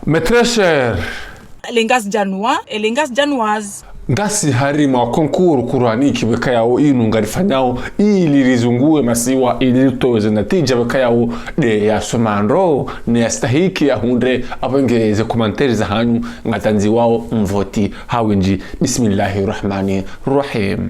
Mes très chers, Elengas Janwa, Elengas Janwaz. ngasi harima wa konkuru kurani kiweka yao inu ngarifanyao ili rizungue masiwa ili utoze natija weka yao de ya somandro ni ya stahiki ya hunde abengeze komanteri za hanyu ngatanzi wao mvoti hawinji. Bismillahirrahmanirrahim.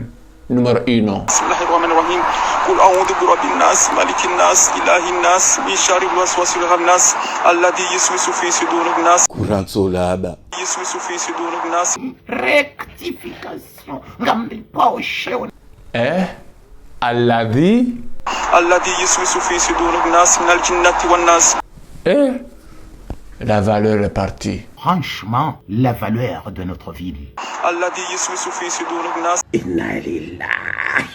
Numero 1. Bismillahirrahmanirrahim. Qul a'udhu birabbin nas, malikin nas, ilahin nas, min sharril waswasil khannas, alladhi yuwaswisu fi sudurin nas. Kuransolaba. Yuwaswisu fi sudurin nas. Rectification. Ngamriposhe. Alladhi yuwaswisu fi sudurin nas min al-jinnati wan nas. La valeur est partie. Franchement, la valeur de notre ville. Alladhi yuwaswisu fi sudurin nas. Inna lillahi.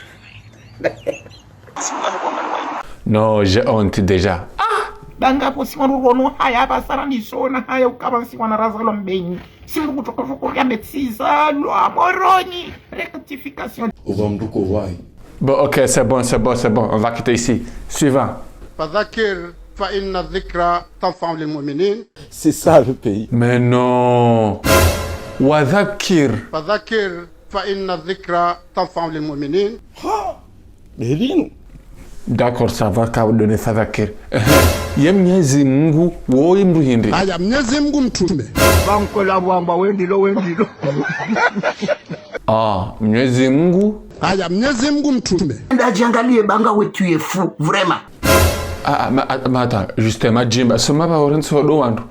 Bismillahirrahmanirrahim. Non, j'ai honte déjà. Banga po simanurono haya basara nisona haya ukaba siwana razalo mbenyi. Simu kutoka ya metsiza lo amoroni. Rectification. Ovamduko vai. Bon, ok, c'est bon. On va quitter ici. Suivant. Fadhakir fa inna dhikra tanfa'u lil mu'minin. C'est ça le pays. Mais non. Wadhakir. Fadhakir fa inna dhikra tanfa'u lil mu'minin. Devine. D'accord, ça va kawa donner fadhakir. Mwenyezi Mungu woi mruhindi. Haya, Mwenyezi Mungu mtume. Banko la wamba wendilo. Mwenyezi Mungu. Haya, Mwenyezi Mungu mtume. Ndajiangalie banga wetu yefu, vraiment. Attends, justement, Jimba, ce m'a pas orange sur le wandu.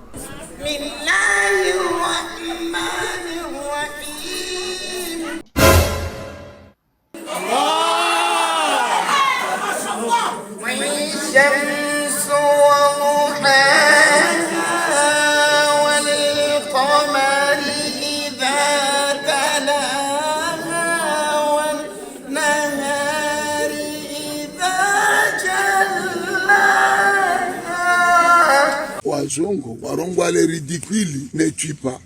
Wazungu warongwa le ridicule ne tue pas.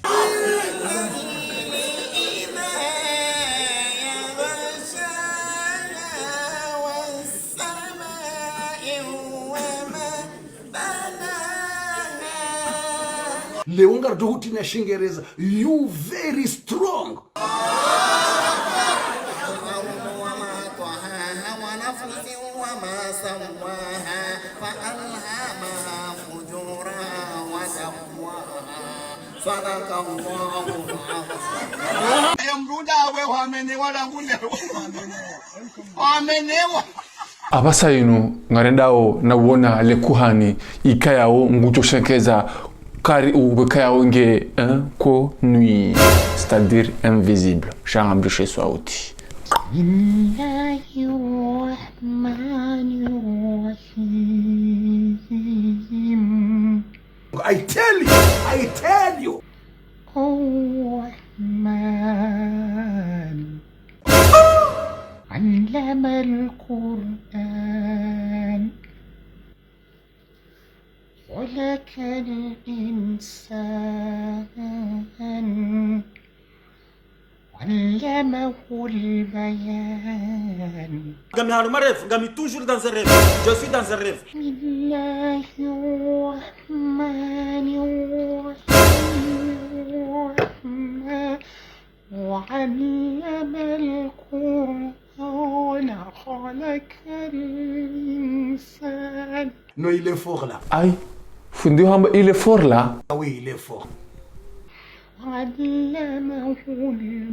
Leongar dohuti na Shingereza, you very strong. Abasa inu ngarendao na uona le kuhani ikayao ngucho shekeza kari ubekayao nge ko nuit, c'est-à-dire invisible. Chambre chez soi outi. I tell you. الرحمن علم القرآن خلق الإنسان علمه البيان. Gami haru maref, Gami toujours dans un rêve. Je suis dans un rêve. بسم الله الرحمن الرحيم وعلم القرآن خلق الإنسان. Non, il est fort là. Aïe, Fundi Hamba, il est fort là. Oui, il est fort. علمه البيان.